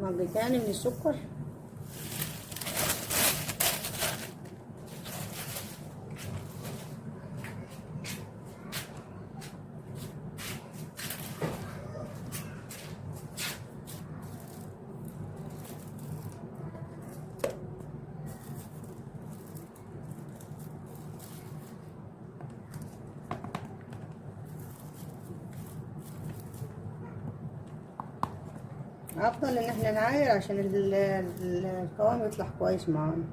مج تاني من السكر. افضل ان احنا نعاير عشان القوام يطلع كويس معانا.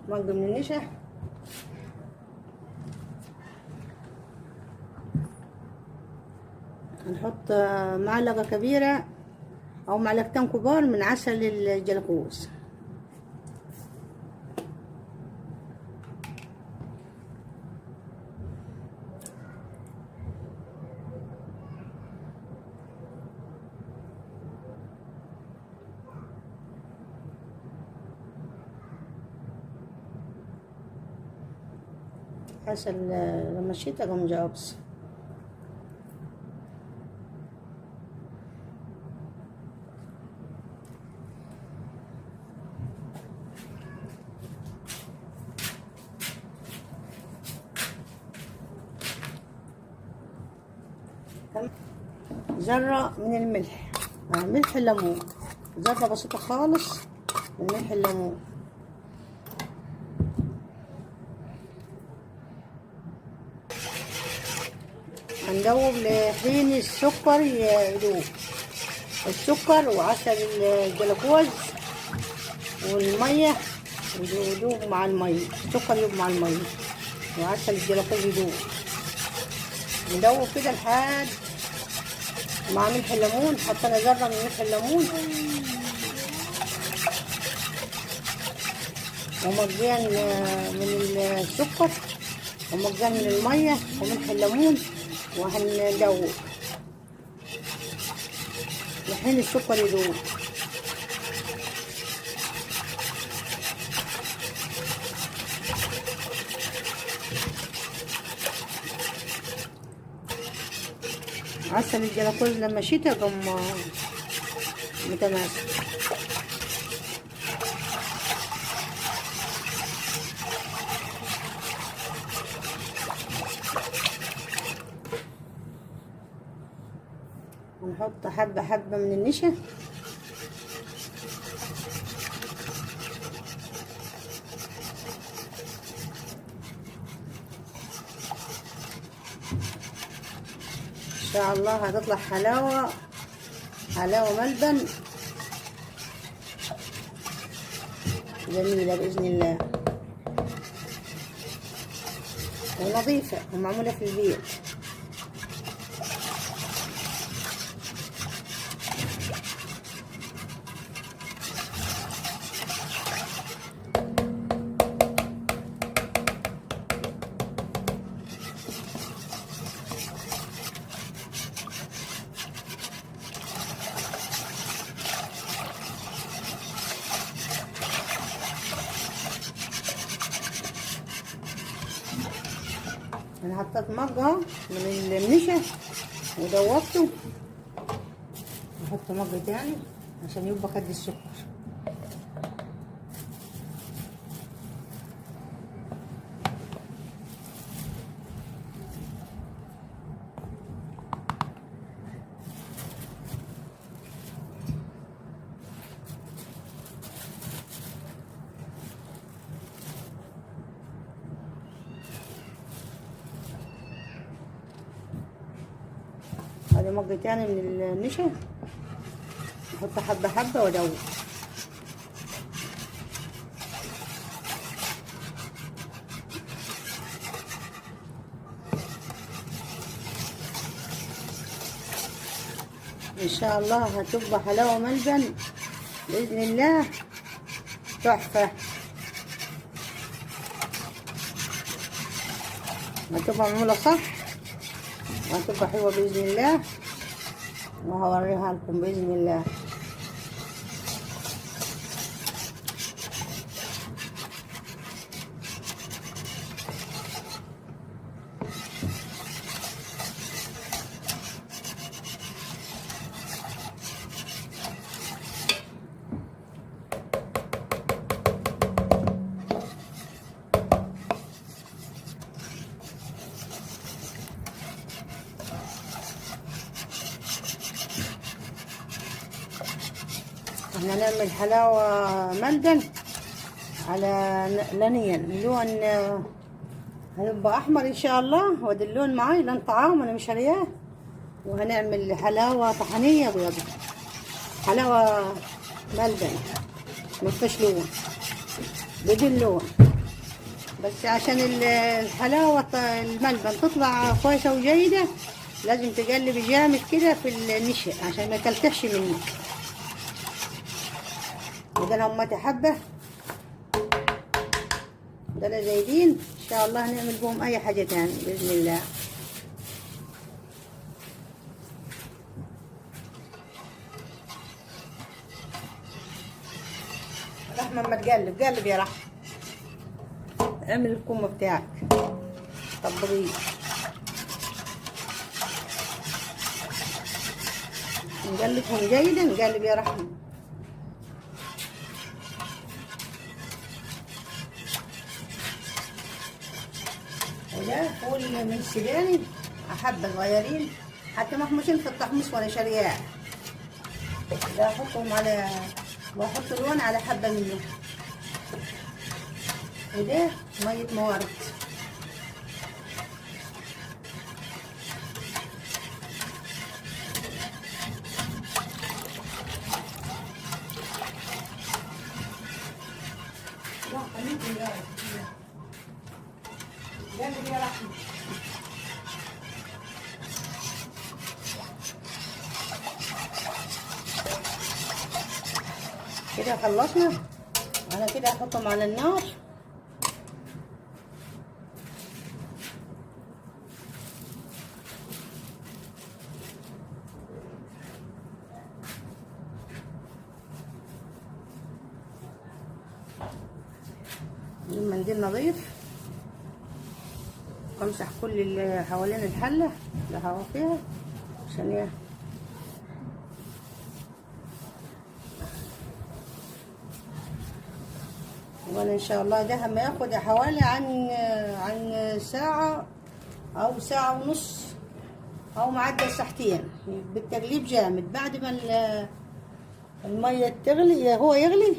مج من النشا. هنحط معلقة كبيرة او معلقتين كبار من عسل الجلوكوز. عسل لما الشتا قام جابس. ذرة من الملح، ملح الليمون، ذرة بسيطة خالص من ملح الليمون. هندوب لحين السكر يدوب، السكر وعسل الجلوكوز والمية يدوب مع المية، السكر يدوب مع المية وعسل الجلوكوز يدوب. ندوب كده لحد مع ملح الليمون. حطينا ذرة من ملح الليمون ومجان من السكر ومجان من المية وملح الليمون، وهندوب لحين السكر يدوب. عسل الجلوكوز لما شتا قام متماسك. ونحط حبة حبة من النشا. ان شاء الله هتطلع حلاوة ملبن جميلة بإذن الله ونظيفة ومعمولة في البيت. انا حطيت مجة من النشا ودوبته، نحط مجة تاني عشان يبقى قد السكر. ادي مج تاني من النشا، احط حبه حبه وادوب. ان شاء الله هتبقى حلاوه ملبن باذن الله تحفه. هتبقى معموله صح وهتبقى حلوه باذن الله، وهوريها لكم باذن الله. هنعمل حلاوة ملبن على لانيان، لون هيبقى احمر ان شاء الله. وادي اللون معاي لون طعام انا مش شارياه. وهنعمل حلاوة طحينية بيضة، حلاوة ملبن مفيش لون، بدون لون. بس عشان الحلاوة الملبن تطلع كويسة وجيدة لازم تقلبي جامد كده في النشا عشان ما يكلكعش منك. وده لهم حبة ده زايدين ان شاء الله هنعمل بهم اي حاجة تاني باذن الله. رحمة ما تقلب، قلب يا رحمة، اعمل الكمة بتاعك طبقيه. نقلبهم جيدا، نقلب يا رحمة. وده فول من السوداني حبة صغيرين حتى محموشين في التحميص ولا شريان. ده احطهم على واحط لون على حبة منه. وده مية موارد. كده خلصنا. انا كده احطهم على النار. منديل نظيف امسح كل اللي حوالين الحله اللي هوا فيها عشان ايه. وانا ان شاء الله ده ما ياخد حوالي عن ساعه او ساعه ونص او معدل ساعتين بالتقليب جامد. بعد ما الميه تغلي هو يغلي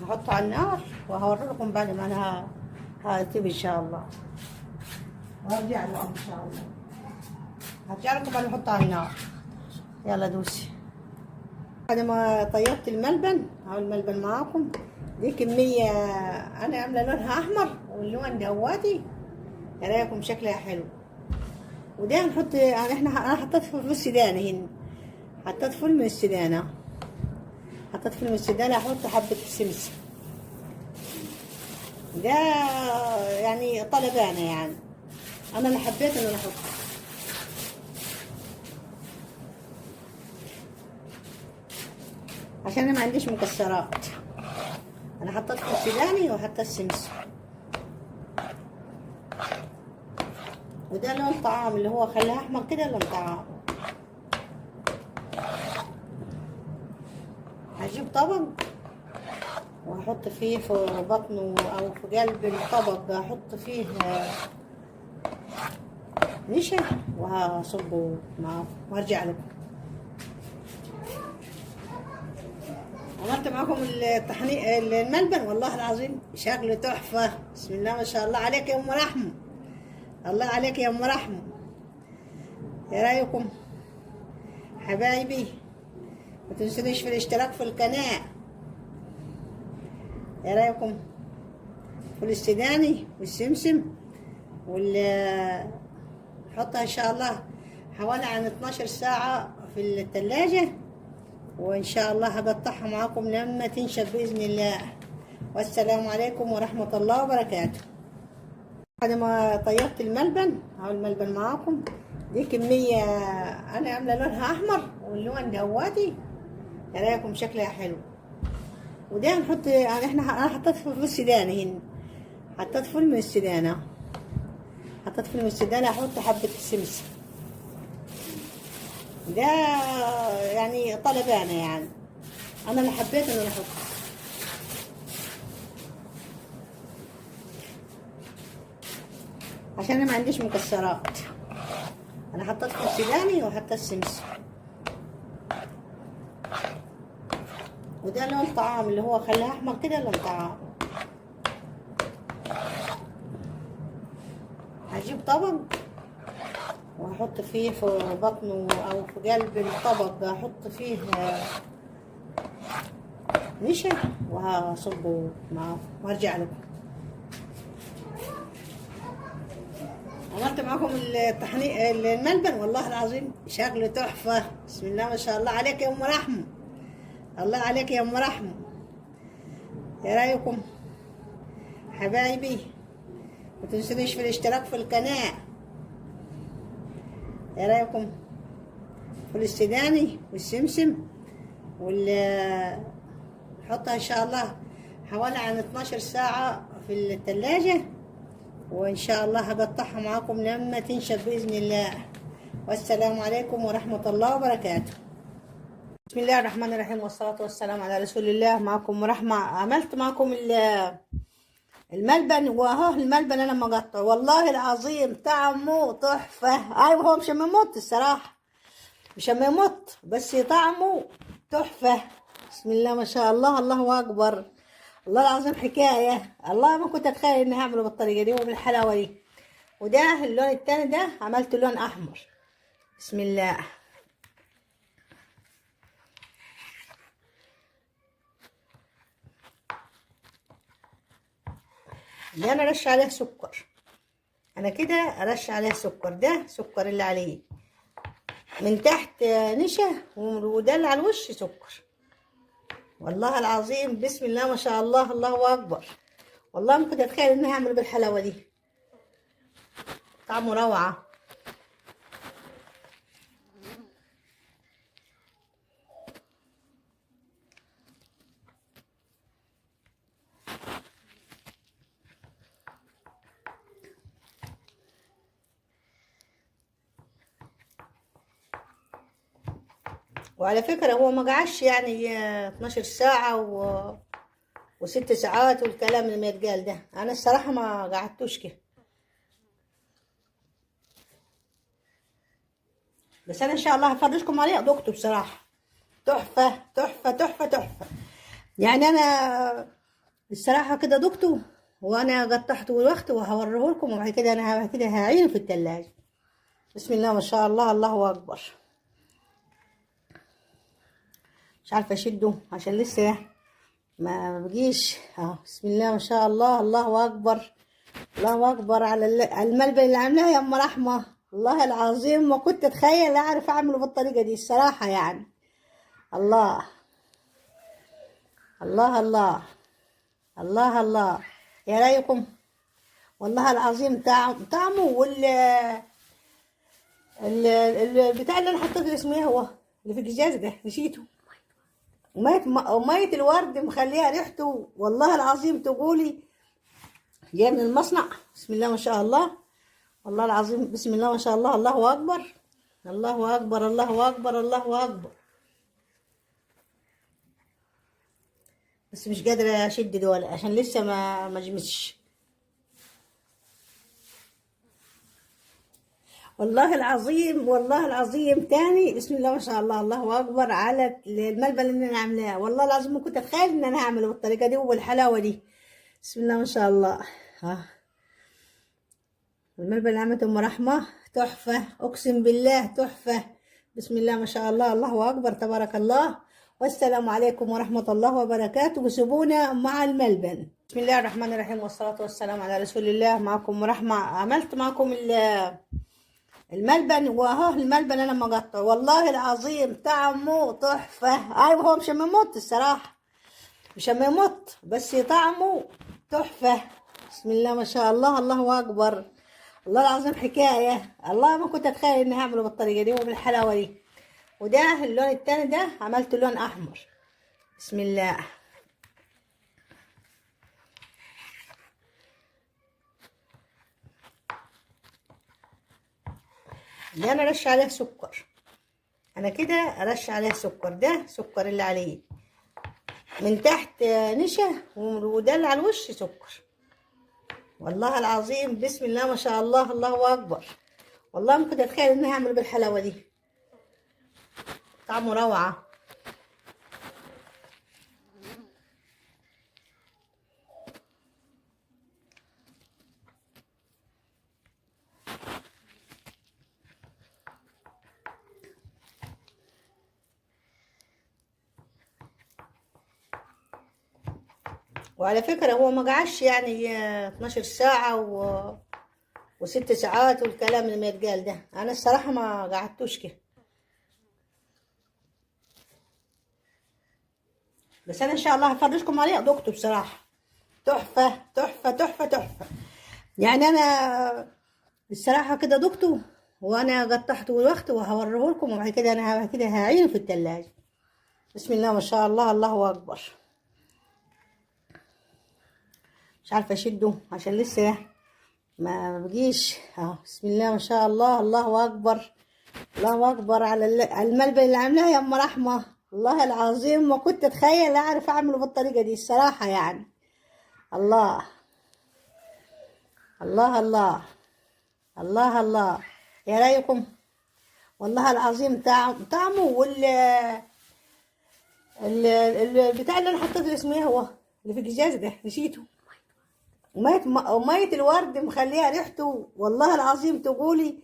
هحطه على النار وهوري لكم بعد ما انا هسيب ان شاء الله. وارجع لكم ان شاء الله، هرجع لكم بعد ما احطه على النار. يلا دوسي. بعد ما طيبت الملبن اهو الملبن معاكم. دي كميه انا عامله لونها احمر واللون دواتي. ايه رايكم؟ شكلها حلو. وده هنحط يعني انا حطيت فول السوداني هنا، حطيت فول من السوداني، حطيت فول من السوداني. احط حبه سمسم ده يعني طلبانه يعني انا اللي حبيت ان انا احطه. عشان انا ما عنديش مكسرات. انا حطيت فول سوداني وحطيت سمسم. وده لون طعام اللي هو خلاها احمر كده لون طعام. هجيب طبق وهحط فيه في بطنه او في قلب الطبق هحط فيه نشا وهصبه معاه وهرجع لكم. عملت معاكم الملبن والله العظيم شكله تحفه. بسم الله ما شاء الله عليك يا ام رحمه، الله عليك يا ام رحمه. ايه رايكم حبايبي؟ ما تنسونيش في الاشتراك في القناه. ايه رايكم؟ فول السوداني والسمسم حطها ان شاء الله حوالي عن 12 ساعه في الثلاجه. وان شاء الله هقطعها معاكم لما تنشف باذن الله. والسلام عليكم ورحمه الله وبركاته. بعد ما طيبت الملبن اهو الملبن معاكم. دي كميه انا عامله لونها احمر واللون دواتي. ايه رايكم؟ شكلها حلو. وده هنحط يعني انا حطيت فول السوداني هنا، حطيت فول من السوداني، حطيت فول من السوداني. احط حبه السمسم ده يعني طلبانه يعني انا اللي حبيت ان انا احطه. عشان انا ما عنديش مكسرات. انا حطيت فول سوداني وحطيت السمسم، وده لون طعام اللي هو خلاها احمر كده لون طعام. هجيب طبق وهحط فيه في بطنه او في قلب الطبق، هحط فيه نشا وهصبه معاه وهرجع لكم. عملت معاكم الطحنين الملبن، والله العظيم شكله تحفة. بسم الله ما شاء الله عليك يا ام رحمة، الله عليك يا ام رحمة. يا رايكم حبايبي؟ متنسونيش في الاشتراك في القناة. يا رايكم؟ فول السوداني والسمسم حطها ان شاء الله حوالي عن 12 ساعة في الثلاجة، وان شاء الله هقطعها معاكم لما تنشف باذن الله. والسلام عليكم ورحمة الله وبركاته. بسم الله الرحمن الرحيم، والصلاة والسلام على رسول الله. معكم رحمة. عملت معكم الملبن، واهو الملبن انا مقطع والله العظيم طعمه تحفة. ايوه هو مش هيموت الصراحة، مش هيموت، بس طعمه تحفة. بسم الله ما شاء الله، الله اكبر، الله العظيم حكاية. الله ما كنت اتخيل اني هعمله بالطريقة دي وبالحلاوة دي. وده اللون التاني ده عملته لون احمر. بسم الله. ده انا رش عليه سكر، انا كده ارش عليه سكر، ده سكر اللي عليه من تحت نشا، وده اللي على الوش سكر. والله العظيم بسم الله ما شاء الله، الله اكبر. والله ما كنت اتخيل اني هعمل بالحلاوه دي، طعمه روعه. وعلى فكره هو ما قعدش يعني 12 ساعه و6 ساعات والكلام اللي ما يتقال ده. انا الصراحه ما قعدتوش كده، بس انا ان شاء الله هفرجكم عليه دكتور بصراحه تحفه تحفه تحفه تحفه. يعني انا الصراحه كده دكتور، وانا قطعته الوقت وهوريه لكم، وبعد كده انا كده هعينه في الثلاجه. بسم الله ما شاء الله، الله اكبر. مش عارفه اشده عشان لسه ما بقيش. بسم الله ما شاء الله، الله اكبر، الله اكبر على الملبن اللي عاملاها يا ام رحمه. والله العظيم ما كنت اتخيل اعرف اعمله بالطريقه دي الصراحه يعني. الله الله الله الله الله. يا رايكم؟ والله العظيم طعمه البتاع اللي انا حطيته اسمه ايه هو اللي في الجزاز ده، نسيته. ومية الورد مخليها ريحته والله العظيم تقولي جايه من المصنع. بسم الله ما شاء الله، والله العظيم بسم الله ما شاء الله، الله اكبر، الله اكبر، الله اكبر، الله اكبر. بس مش قادره اشد دول عشان لسه ما جمتش. والله العظيم، والله العظيم تاني بسم الله ما شاء الله، الله اكبر على الملبن اللي انا عاملاه. والله العظيم ما كنت اتخيل ان انا هعمله بالطريقه دي وبالحلاوه دي. بسم الله ما شاء الله. الملبن اللي عملته ام رحمه تحفه، اقسم بالله تحفه. بسم الله ما شاء الله، الله اكبر، تبارك الله. والسلام عليكم ورحمه الله وبركاته. وسيبونا مع الملبن. بسم الله الرحمن الرحيم، والصلاه والسلام على رسول الله. معكم رحمه. عملت معكم الملبن، واهو الملبن انا مقطع والله العظيم طعمه تحفه. ايوه هو مش هيموت الصراحه، مش هيموت، بس طعمه تحفه. بسم الله ما شاء الله، الله اكبر، الله العظيم حكايه. الله ما كنت اتخيل اني هعمله بالطريقه دي وبالحلاوه دي. وده اللون التاني ده عملته لون احمر. بسم الله. ده انا رش عليه سكر، انا كده ارش عليه سكر، ده سكر اللي عليه من تحت نشا، وده اللي على الوش سكر. والله العظيم بسم الله ما شاء الله، الله اكبر. والله ما كنت اتخيل انه يعمل بالحلاوه دي. طعمه روعه. وعلى فكره هو ما قعدش يعني 12 ساعه و6 ساعات والكلام اللي ما يتقال ده. انا الصراحه ما قعدتوش كده، بس انا ان شاء الله هفرجكم عليه دكتور بصراحه. تحفه تحفه تحفه تحفه. يعني انا الصراحه كده دكتور، وانا قطعته الوقت وهوريه لكم، وبعد كده انا كده هعينه في التلاجة. بسم الله ما شاء الله، الله اكبر. مش عارفه اشده عشان لسه ما بقيش. بسم الله ما شاء الله، الله اكبر. الله اكبر على الملبن اللي عاملاه يا ام رحمه. والله العظيم ما كنت اتخيل اعرف اعمله بالطريقه دي الصراحه يعني. الله الله الله الله الله. يا رايكم؟ والله العظيم طعمه البتاع اللي انا حطيته اسمه ايه هو اللي في الجاز ده، نسيته. مية الورد مخليها ريحته والله العظيم تقولي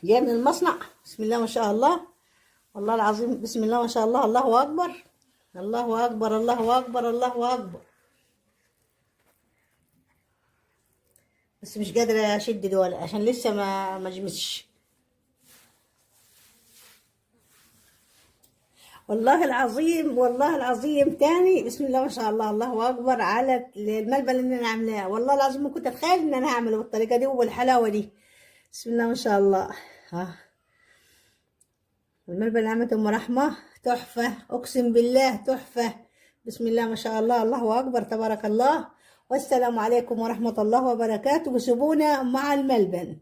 جايه من المصنع. بسم الله ما شاء الله، والله العظيم بسم الله ما شاء الله، الله اكبر الله اكبر الله اكبر الله اكبر. بس مش قادره اشد دول عشان لسه ما جمسش. والله العظيم والله العظيم تاني بسم الله ما شاء الله، الله اكبر على الملبن اللي انا عاملاه. والله العظيم ما كنت اتخيل ان انا هعمله بالطريقه دي وبالحلاوه دي. بسم الله ما شاء الله. الملبن اللي عملته ام رحمه تحفه، اقسم بالله تحفه. بسم الله ما شاء الله، الله اكبر تبارك الله. والسلام عليكم ورحمه الله وبركاته. وسيبونا مع الملبن.